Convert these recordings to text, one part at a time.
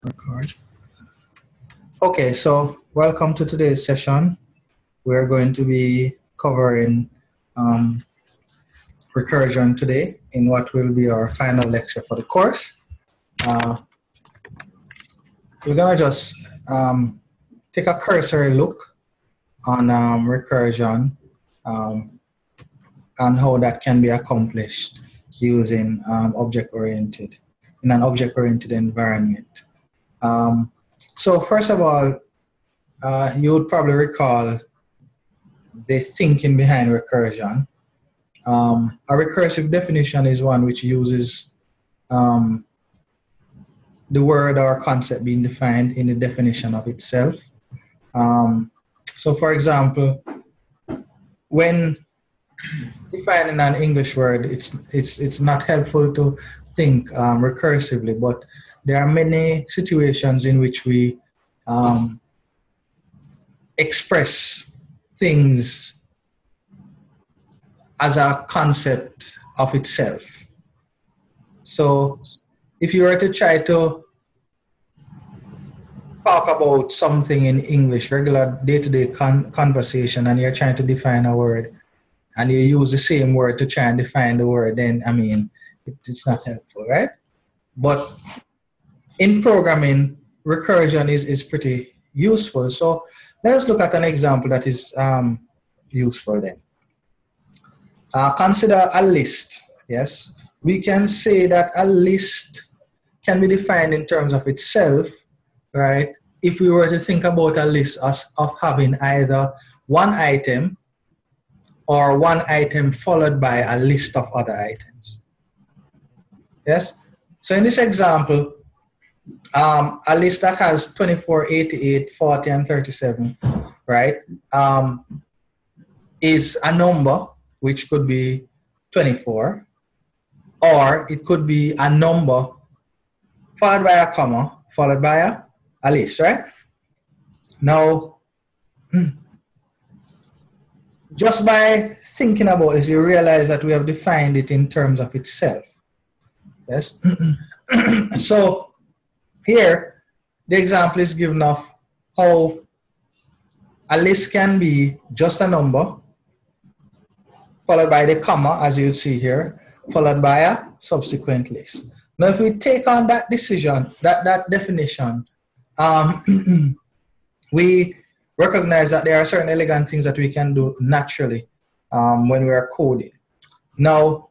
Record. Okay, so welcome to today's session. We're going to be covering recursion today in what will be our final lecture for the course. We're going to just take a cursory look on recursion and how that can be accomplished using object-oriented, in an object-oriented environment. So first of all, you would probably recall the thinking behind recursion. A recursive definition is one which uses the word or concept being defined in the definition of itself. So for example, when defining an English word, it's not helpful to think recursively, but there are many situations in which we express things as a concept of itself. So if you were to try to talk about something in English, regular day-to-day conversation, and you're trying to define a word, and you use the same word to try and define the word, then, I mean, it's not helpful, right? But in programming, recursion is pretty useful. So let's look at an example that is useful then. Consider a list, yes? We can say that a list can be defined in terms of itself, right? If we were to think about a list as of having either one item or one item followed by a list of other items. Yes? So in this example, a list that has 24, 88, 40, and 37, right, is a number which could be 24, or it could be a number followed by a comma, followed by a list, right? Now, just by thinking about this, you realize that we have defined it in terms of itself. Yes? So here, the example is given of how a list can be just a number, followed by the comma, as you see here, followed by a subsequent list. Now, if we take on that decision, that definition, we recognize that there are certain elegant things that we can do naturally when we are coding. Now,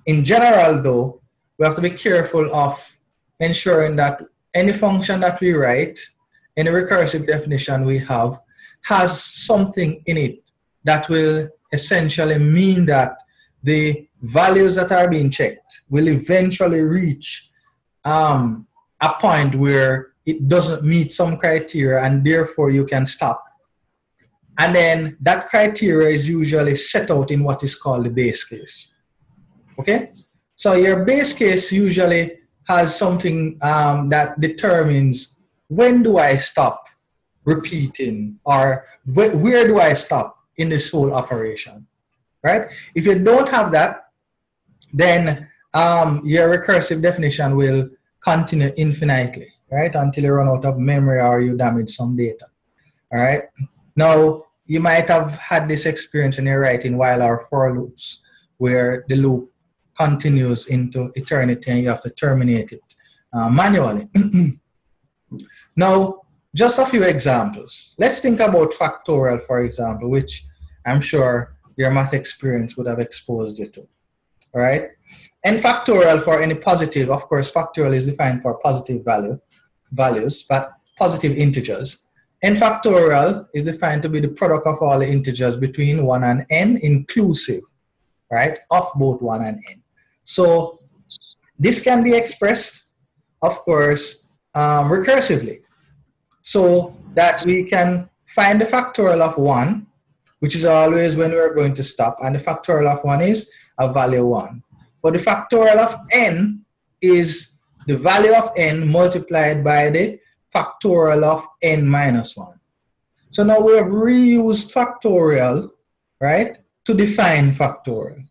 in general, though, we have to be careful of ensuring that any function that we write, any recursive definition we have, has something in it that will essentially mean that the values that are being checked will eventually reach a point where it doesn't meet some criteria, and therefore you can stop. And then that criteria is usually set out in what is called the base case. Okay? So your base case usually has something that determines when do I stop repeating, or where do I stop in this whole operation, right? If you don't have that, then your recursive definition will continue infinitely, right? Until you run out of memory or you damage some data, all right? Now, you might have had this experience when you're writing while or for loops, where the loop continues into eternity and you have to terminate it manually. Now, just a few examples. Let's think about factorial, for example, which I'm sure your math experience would have exposed you to, all right? And factorial for any positive, of course, factorial is defined for positive values, but positive integers. And factorial is defined to be the product of all the integers between 1 and n, inclusive, right, of both 1 and n. So this can be expressed, of course, recursively, so that we can find the factorial of 1, which is always when we're going to stop, and the factorial of 1 is a value 1. But the factorial of n is the value of n multiplied by the factorial of n minus 1. So now we have reused factorial, right, to define factorial.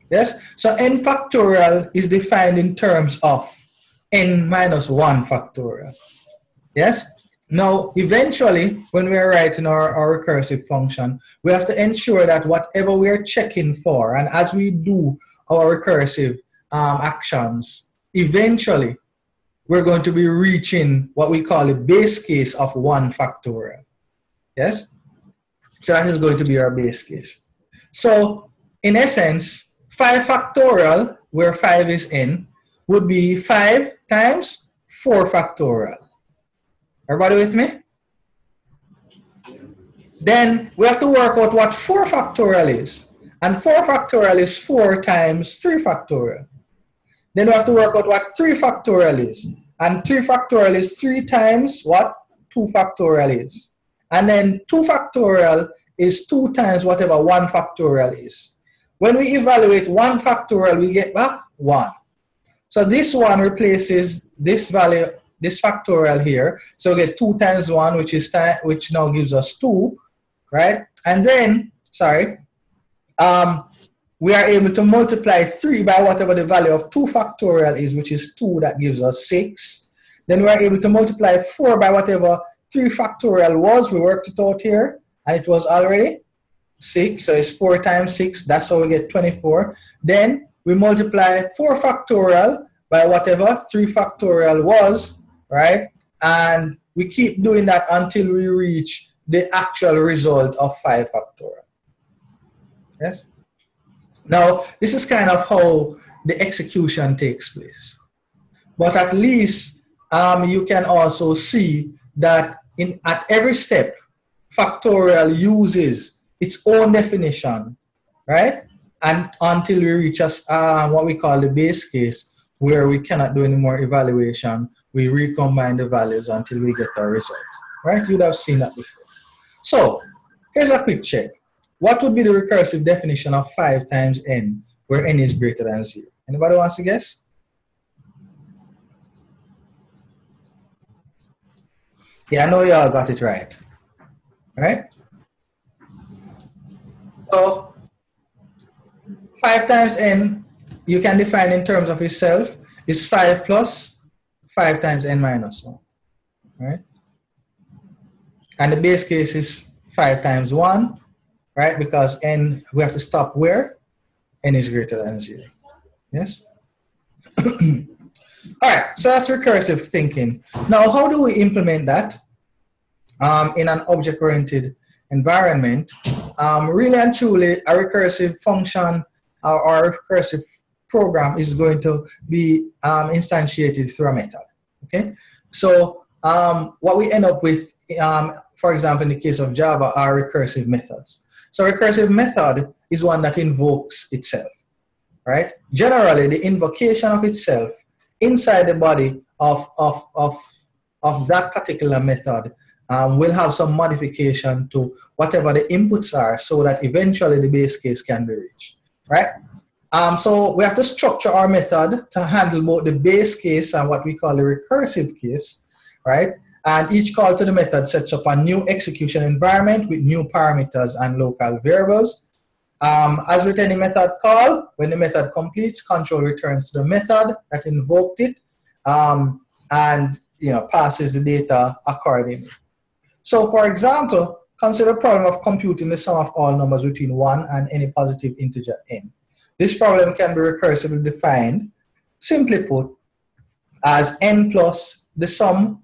Yes, so n factorial is defined in terms of n minus 1 factorial. Yes? Now, eventually, when we are writing our recursive function, we have to ensure that whatever we are checking for, and as we do our recursive actions, eventually, we're going to be reaching what we call a base case of 1 factorial. Yes? So that is going to be our base case. So, in essence, 5 factorial, where 5 is n, would be 5 times 4 factorial. Everybody with me? Then we have to work out what 4 factorial is. And 4 factorial is 4 times 3 factorial. Then we have to work out what 3 factorial is. And 3 factorial is 3 times what 2 factorial is. And then 2 factorial is 2 times whatever 1 factorial is. When we evaluate 1 factorial, we get back 1. So this one replaces this value, this factorial here. So we get 2 times 1, which now gives us 2, right? And then, we are able to multiply 3 by whatever the value of 2 factorial is, which is 2, that gives us 6. Then we are able to multiply 4 by whatever 3 factorial was. We worked it out here, and it was already 6. So it's 4 times 6. That's how we get 24. Then we multiply 4 factorial by whatever 3 factorial was, right? And we keep doing that until we reach the actual result of 5 factorial. Yes? Now, this is kind of how the execution takes place. But at least you can also see that at every step, factorial uses its own definition, right? And until we reach what we call the base case, where we cannot do any more evaluation, we recombine the values until we get our result, right? You'd have seen that before. So, here's a quick check. What would be the recursive definition of 5 times n, where n is greater than 0? Anybody wants to guess? Yeah, I know you all got it right. Right? So, 5 times n, you can define in terms of itself, is 5 plus 5 times n minus 1. Right? And the base case is 5 times 1, right? Because n, we have to stop where n is greater than 0. Yes? All right, so that's recursive thinking. Now, how do we implement that in an object-oriented environment? Really and truly, a recursive function or a recursive program is going to be instantiated through a method. Okay, so what we end up with, for example, in the case of Java, are recursive methods. So a recursive method is one that invokes itself, right? Generally, the invocation of itself inside the body of that particular method will have some modification to whatever the inputs are, so that eventually the base case can be reached, right? So we have to structure our method to handle both the base case and what we call the recursive case, right? And each call to the method sets up a new execution environment with new parameters and local variables. As with any method call, when the method completes, control returns to the method that invoked it, and passes the data accordingly. So, for example, consider the problem of computing the sum of all numbers between 1 and any positive integer n. This problem can be recursively defined, simply put, as n plus the sum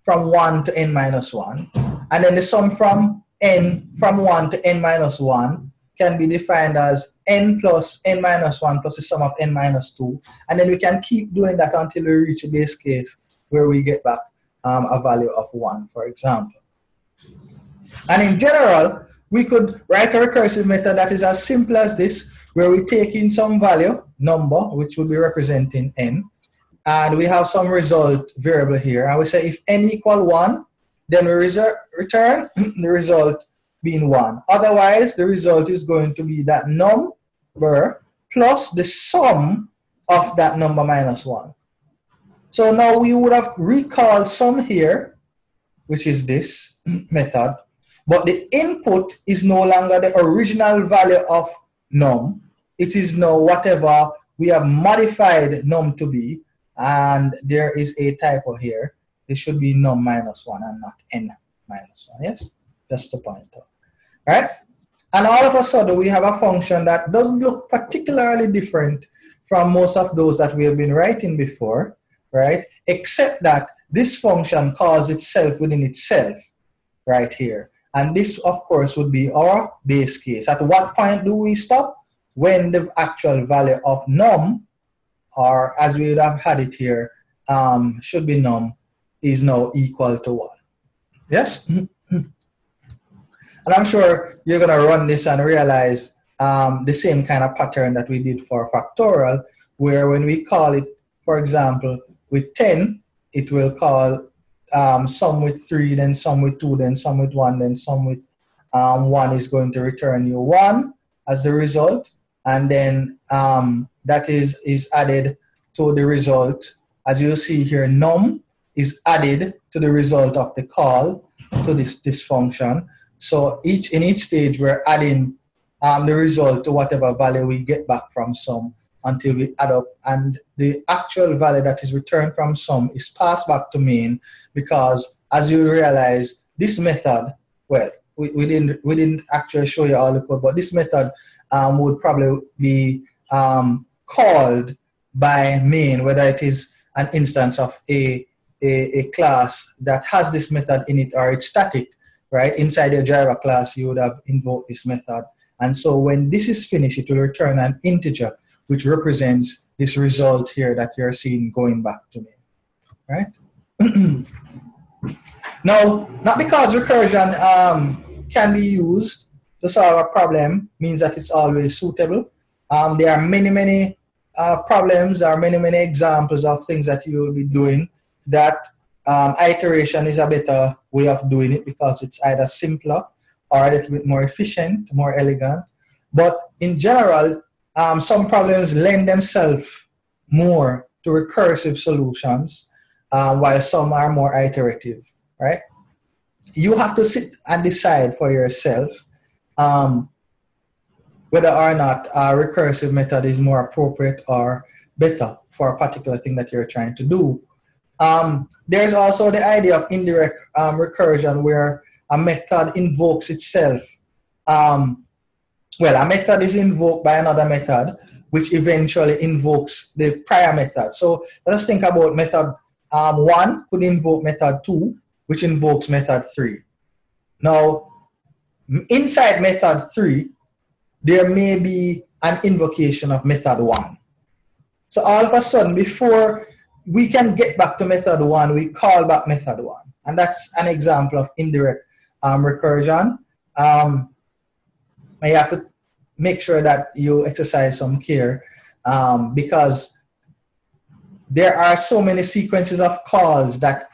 from 1 to n minus 1, and then the sum from 1 to n minus 1 can be defined as n plus n minus 1 plus the sum of n minus 2, and then we can keep doing that until we reach a base case where we get back a value of 1, for example. And in general, we could write a recursive method that is as simple as this, where we take in some value, number, which would be representing n, and we have some result variable here, and we say if n equal 1, then we return the result being 1. Otherwise, the result is going to be that number plus the sum of that number minus 1. So now we would have recalled sum here, which is this method, but the input is no longer the original value of num. It is now whatever we have modified num to be, and there is a typo here. It should be num minus 1 and not n minus 1, yes? Just to point out, right? And all of a sudden, we have a function that doesn't look particularly different from most of those that we have been writing before, right? Except that this function calls itself within itself right here. And this, of course, would be our base case. At what point do we stop? When the actual value of num, or as we would have had it here, should be num, is now equal to 1. Yes? And I'm sure you're going to run this and realize the same kind of pattern that we did for factorial, where when we call it, for example, with 10, it will call some with 3, then some with 2, then some with 1, then some with 1 is going to return you 1 as the result. And then that is added to the result. As you see here, num is added to the result of the call to this function. So in each stage, we're adding the result to whatever value we get back from sum until we add up. And the actual value that is returned from sum is passed back to main, because as you realize, this method, well, we didn't actually show you all the code, but this method would probably be called by main, whether it is an instance of a class that has this method in it or it's static, right? Inside your Java class, you would have invoked this method. And so when this is finished, it will return an integer, which represents this result here that you're seeing going back to me, right? Now, not because recursion can be used to solve a problem means that it's always suitable. There are many problems, there are many examples of things that you will be doing that iteration is a better way of doing it, because it's either simpler or a little bit more efficient, more elegant. But in general, some problems lend themselves more to recursive solutions, while some are more iterative, right? You have to sit and decide for yourself whether or not a recursive method is more appropriate or better for a particular thing that you're trying to do. There's also the idea of indirect recursion, where a method invokes itself. Well, a method is invoked by another method, which eventually invokes the prior method. So let's think about method 1 could invoke method 2, which invokes method 3. Now, inside method 3, there may be an invocation of method 1. So all of a sudden, before we can get back to method 1, we call back method 1. And that's an example of indirect recursion. You have to make sure that you exercise some care, because there are so many sequences of calls that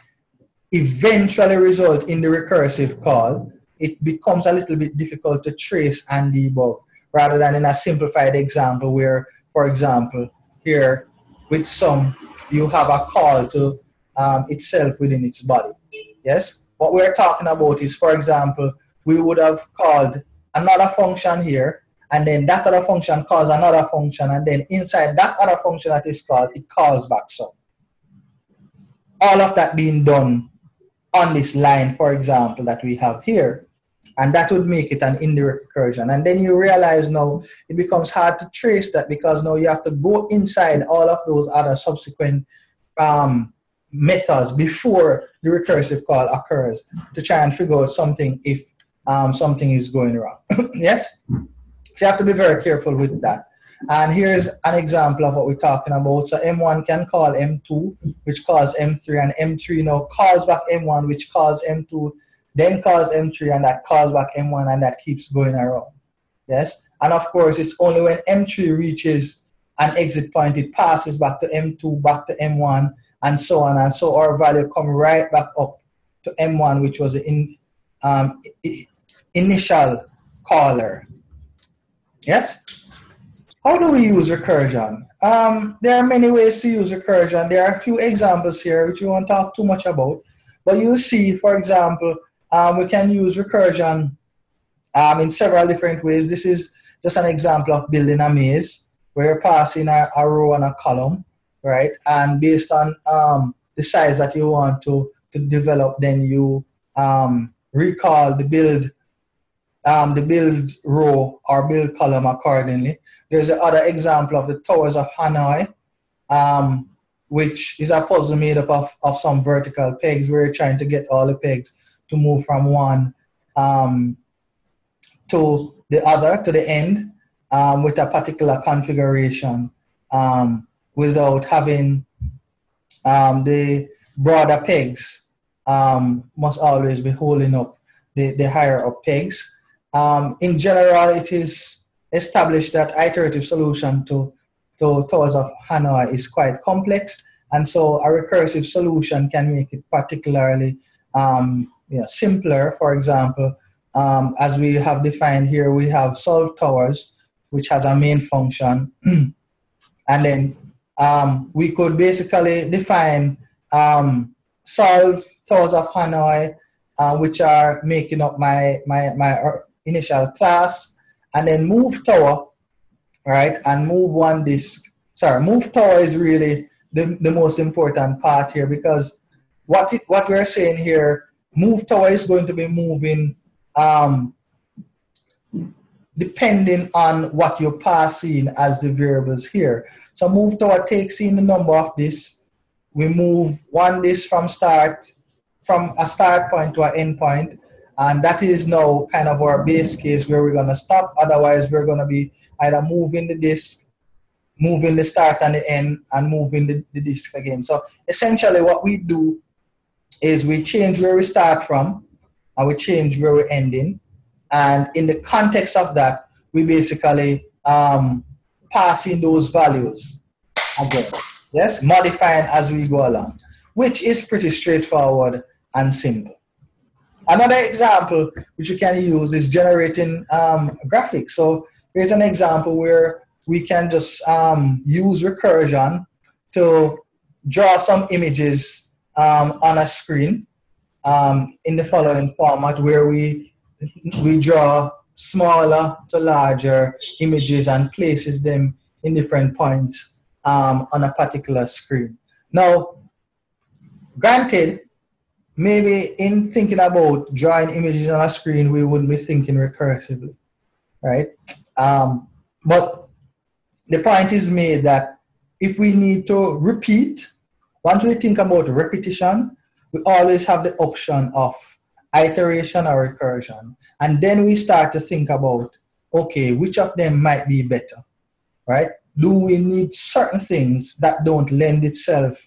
eventually result in the recursive call. It becomes a little bit difficult to trace and debug, rather than in a simplified example where, for example, here with sum, you have a call to itself within its body. Yes? What we're talking about is, for example, we would have called another function here, and then that other function calls another function, and then inside that other function that is called, it calls back sum. All of that being done on this line, for example, that we have here. And that would make it an indirect recursion. And then you realize now it becomes hard to trace that, because now you have to go inside all of those other subsequent methods before the recursive call occurs to try and figure out something if something is going wrong. Yes? So you have to be very careful with that. And here's an example of what we're talking about. So M1 can call M2, which calls M3, and M3 now calls back M1, which calls M2, then calls M3, and that calls back M1, and that keeps going around. Yes? And of course, it's only when M3 reaches an exit point, it passes back to M2, back to M1, and so on. And so our value comes right back up to M1, which was the initial caller. Yes? How do we use recursion? There are many ways to use recursion. There are a few examples here which we won't talk too much about. But you see, for example, we can use recursion in several different ways. This is just an example of building a maze where you're passing a row and a column, right? And based on the size that you want to develop, then you recall the build row or build column accordingly. There's another example of the Towers of Hanoi, which is a puzzle made up of some vertical pegs. We're trying to get all the pegs to move from one to the other, to the end, with a particular configuration, without having the broader pegs must always be holding up the higher up pegs. In general, it is established that iterative solution to Towers of Hanoi is quite complex, and so a recursive solution can make it particularly simpler. For example, as we have defined here, we have solve towers, which has a main function, and then we could basically define solve Towers of Hanoi, which are making up my initial class, and then move tower, right, and move one disk. Sorry, move tower is really the most important part here, because what we're saying here, move tower is going to be moving depending on what you're passing as the variables here. So move tower takes in the number of disks. We move one disk from a start point to an end point, and that is now kind of our base case where we're going to stop. Otherwise, we're going to be either moving the disk, moving the start and the end, and moving the disk again. So essentially what we do is we change where we start from, and we change where we're ending. And in the context of that, we basically pass in those values again. Yes, modifying as we go along, which is pretty straightforward and simple. Another example which you can use is generating graphics. So here's an example where we can just use recursion to draw some images on a screen in the following format, where we draw smaller to larger images and places them in different points on a particular screen. Now, granted, maybe in thinking about drawing images on a screen, we wouldn't be thinking recursively, right? But the point is made that if we need to repeat, once we think about repetition, we always have the option of iteration or recursion. And then we start to think about, okay, which of them might be better, right? Do we need certain things that don't lend itself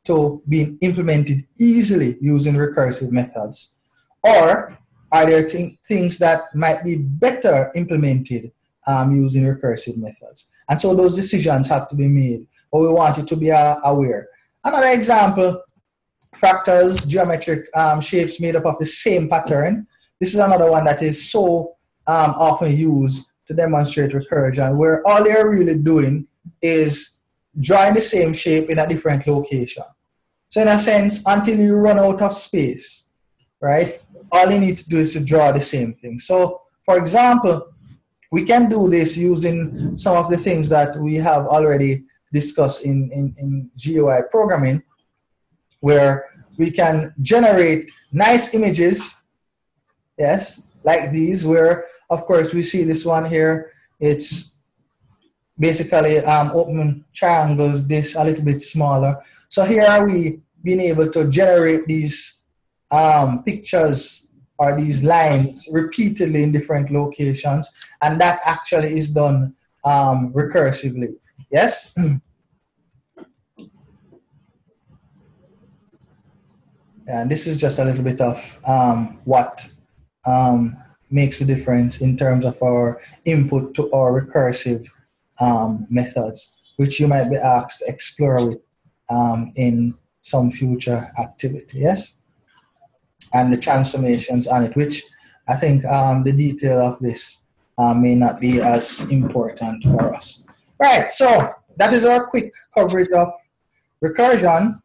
to being implemented easily using recursive methods? Or are there things that might be better implemented using recursive methods? And so those decisions have to be made, but we want you to be aware. Another example, fractals, geometric shapes made up of the same pattern. This is another one that is so often used to demonstrate recursion, where all they're really doing is drawing the same shape in a different location. So in a sense, until you run out of space, right, all you need to do is to draw the same thing. So for example, we can do this using some of the things that we have already discussed in GUI programming, where we can generate nice images, yes, like these, where of course we see this one here. It's basically open triangles, this a little bit smaller. So here are we being able to generate these pictures or these lines repeatedly in different locations, and that actually is done recursively. Yes? And this is just a little bit of what makes a difference in terms of our input to our recursive methods, which you might be asked to explore with in some future activity, yes? And the transformations on it, which I think the detail of this may not be as important for us. Right, so that is our quick coverage of recursion.